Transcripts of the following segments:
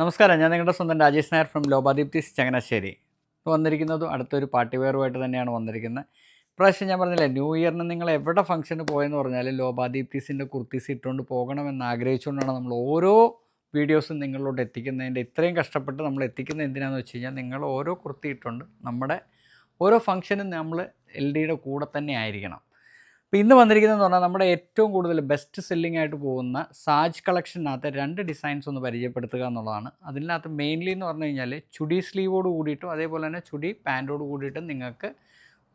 നമസ്കാരം, ഞാൻ നിങ്ങളുടെ സ്വന്തം രാജേഷ് നായർ ഫ്രം ലോബാദീപ്തിസ് ചങ്ങനാശ്ശേരി. വന്നിരിക്കുന്നതും അടുത്തൊരു പാർട്ടി വെയറുമായിട്ട് തന്നെയാണ് വന്നിരിക്കുന്നത്. ഇപ്രാവശ്യം ഞാൻ പറഞ്ഞില്ലേ, ന്യൂ ഇയറിന് നിങ്ങൾ എവിടെ ഫംഗ്ഷന് പോയെന്ന് പറഞ്ഞാലും ലോബാദീപ്തിസിൻ്റെ കുർത്തീസ് ഇട്ടുകൊണ്ട് പോകണമെന്ന് ആഗ്രഹിച്ചുകൊണ്ടാണ് നമ്മൾ ഓരോ വീഡിയോസും നിങ്ങളോട് എത്തിക്കുന്നതിൻ്റെ ഇത്രയും കഷ്ടപ്പെട്ട് നമ്മൾ എത്തിക്കുന്നത് എന്തിനാണെന്ന് വെച്ച് കഴിഞ്ഞാൽ, നിങ്ങൾ ഓരോ കുർത്തി ഇട്ടുകൊണ്ട് നമ്മുടെ ഓരോ ഫംഗ്ഷനും നമ്മൾ LDയുടെ കൂടെ തന്നെ ആയിരിക്കണം. അപ്പോൾ ഇന്ന് വന്നിരിക്കുന്നതെന്ന് പറഞ്ഞാൽ നമ്മുടെ ഏറ്റവും കൂടുതൽ ബെസ്റ്റ് സെല്ലിംഗ് ആയിട്ട് പോകുന്ന സാജ് കളക്ഷനകത്ത് 2 ഡിസൈൻസ് ഒന്ന് പരിചയപ്പെടുത്തുക എന്നുള്ളതാണ്. അതിനകത്ത് മെയിൻലി എന്ന് പറഞ്ഞു കഴിഞ്ഞാൽ ചുടി സ്ലീവോട് കൂടിയിട്ടും അതേപോലെ തന്നെ ചുടി പാൻറ്റോട് കൂടിയിട്ടും നിങ്ങൾക്ക്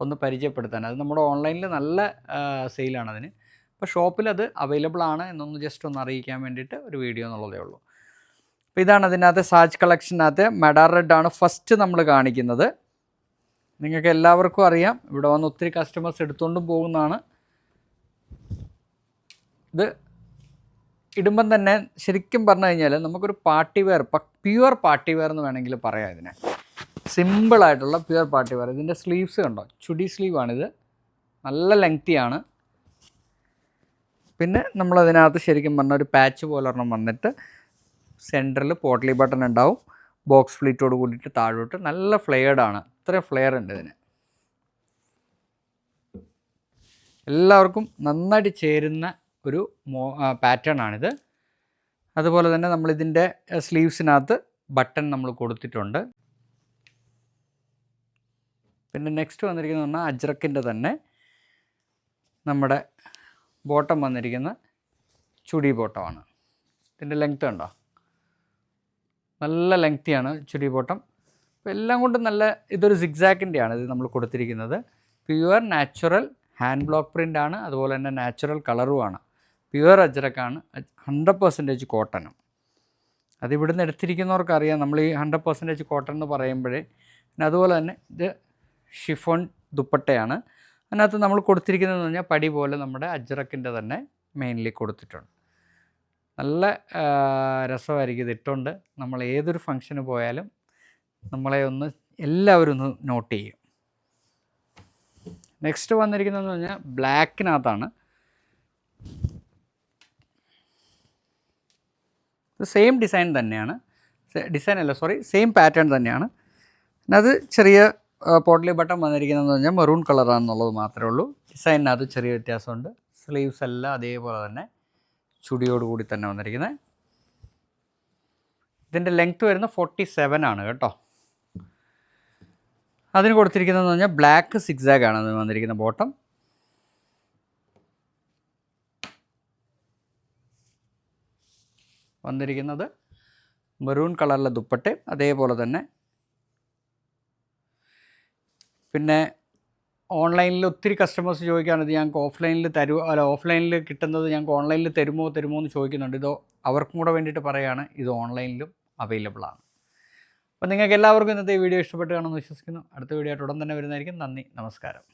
ഒന്ന് പരിചയപ്പെടുത്താൻ. അത് നമ്മുടെ ഓൺലൈനിൽ നല്ല സെയിലാണ് അതിന്. അപ്പോൾ ഷോപ്പിൽ അത് അവൈലബിൾ ആണ് എന്നൊന്ന് ജസ്റ്റ് ഒന്ന് അറിയിക്കാൻ വേണ്ടിയിട്ട് ഒരു വീഡിയോ എന്നുള്ളതേ ഉള്ളൂ. അപ്പോൾ ഇതാണ് അതിനകത്ത് സാജ് കളക്ഷനകത്ത് മെഡാർ റെഡാണ് ഫസ്റ്റ് നമ്മൾ കാണിക്കുന്നത്. നിങ്ങൾക്ക് എല്ലാവർക്കും അറിയാം, ഇവിടെ വന്ന് ഒത്തിരി കസ്റ്റമേഴ്സ് എടുത്തുകൊണ്ടും പോകുന്നതാണ്. ഇത് ഇടുമ്പം തന്നെ ശരിക്കും പറഞ്ഞു കഴിഞ്ഞാൽ നമുക്കൊരു party wear, pure party wear എന്ന് വേണമെങ്കിൽ പറയാം. ഇതിനെ സിമ്പിളായിട്ടുള്ള പ്യുവർ പാർട്ടി വെയർ. ഇതിൻ്റെ സ്ലീവ്സ് കണ്ടോ, ചുടി സ്ലീവാണിത്, നല്ല ലെങ്തിയാണ്. പിന്നെ നമ്മളതിനകത്ത് ശരിക്കും പറഞ്ഞാൽ ഒരു പാച്ച് പോലെ ഒരെണ്ണം വന്നിട്ട് സെൻറ്ററിൽ പോട്ട്ലി ബട്ടൺ ഉണ്ടാവും, ബോക്സ് ഫ്ലീറ്റോട് കൂടിയിട്ട് താഴോട്ട് നല്ല ഫ്ലെയർഡാണ്. ഇത്രയും ഫ്ലെയർ ഉണ്ട് ഇതിന്. എല്ലാവർക്കും നന്നായിട്ട് ചേരുന്ന ഒരു പാറ്റേൺ ആണിത്. അതുപോലെ തന്നെ നമ്മളിതിൻ്റെ സ്ലീവ്സിനകത്ത് ബട്ടൺ നമ്മൾ കൊടുത്തിട്ടുണ്ട്. പിന്നെ നെക്സ്റ്റ് വന്നിരിക്കുന്നത് പറഞ്ഞാൽ അജ്രക്കിൻ്റെ തന്നെ നമ്മുടെ ബോട്ടം വന്നിരിക്കുന്ന ചുടി ബോട്ടമാണ്. ഇതിൻ്റെ ലെങ്ത്ത് ഉണ്ടോ, നല്ല ലെങ്തിയാണ് ചുടി ബോട്ടം. അപ്പോൾ എല്ലാം കൊണ്ടും നല്ല, ഇതൊരു സിഗ്സാക്കിൻ്റെയാണ് ഇത് നമ്മൾ കൊടുത്തിരിക്കുന്നത്. Pure natural hand block print ആണ്, അതുപോലെ തന്നെ നാച്ചുറൽ കളറുമാണ്. പ്യുവർ അജ്രക്കാണ്, 100% കോട്ടനും. അത് ഇവിടുന്ന് എടുത്തിരിക്കുന്നവർക്കറിയാം നമ്മൾ ഈ 100% കോട്ടൺ എന്ന് പറയുമ്പോഴേ. പിന്നെ അതുപോലെ തന്നെ ഇത് ഷിഫോൺ ദുപ്പട്ടയാണ്. അതിനകത്ത് നമ്മൾ കൊടുത്തിരിക്കുന്നതെന്ന് പറഞ്ഞാൽ പടി പോലെ നമ്മുടെ അജ്രക്കിൻ്റെ തന്നെ മെയിൻലി കൊടുത്തിട്ടുണ്ട്. നല്ല രസമായിരിക്കും ഇതിട്ടുണ്ട്. നമ്മൾ ഏതൊരു ഫംഗ്ഷന് പോയാലും നമ്മളെ ഒന്ന് എല്ലാവരും ഒന്ന് നോട്ട് ചെയ്യും. നെക്സ്റ്റ് വന്നിരിക്കുന്നതെന്ന് പറഞ്ഞാൽ ബ്ലാക്കിനകത്താണ്. ഇത് സെയിം ഡിസൈൻ തന്നെയാണ്, സെയിം പാറ്റേൺ തന്നെയാണ്. അത് ചെറിയ പോട്ട്ലി ബട്ടൺ വന്നിരിക്കുന്നതെന്ന് പറഞ്ഞാൽ മെറൂൺ കളറാണെന്നുള്ളത് മാത്രമേ ഉള്ളൂ. ഡിസൈനിനകത്ത് ചെറിയ വ്യത്യാസമുണ്ട്. സ്ലീവ്സ് എല്ലാം അതേപോലെ തന്നെ ചുടിയോട് കൂടി തന്നെ വന്നിരിക്കുന്നത്. ഇതിൻ്റെ ലെങ്ത്ത് വരുന്നത് 47 ആണ് കേട്ടോ. അതിന് കൊടുത്തിരിക്കുന്നതെന്ന് പറഞ്ഞാൽ ബ്ലാക്ക് സിഗ്സാഗ് ആണ് അത് വന്നിരിക്കുന്ന ബോട്ടം. വന്നിരിക്കുന്നത് മെറൂൺ കളറിലെ ദുപ്പട്ടയും അതേപോലെ തന്നെ. പിന്നെ ഓൺലൈനിൽ ഒത്തിരി കസ്റ്റമേഴ്സ് ചോദിക്കുകയാണിത് ഞങ്ങൾക്ക് ഓഫ്ലൈനിൽ കിട്ടുന്നത് ഞങ്ങൾക്ക് ഓൺലൈനിൽ തരുമോ എന്ന് ചോദിക്കുന്നുണ്ട്. ഇതോ അവർക്കും കൂടെ വേണ്ടിയിട്ട് പറയുകയാണ്, ഇത് ഓൺലൈനിലും അവൈലബിൾ ആണ്. അപ്പോൾ നിങ്ങൾക്ക് എല്ലാവർക്കും ഇന്നത്തെ വീഡിയോ ഇഷ്ടപ്പെട്ട് കാണുമെന്ന് വിശ്വസിക്കുന്നു. അടുത്ത വീഡിയോ ആയിട്ട് ഉടൻ തന്നെ വരുന്നതായിരിക്കും. നന്ദി, നമസ്കാരം.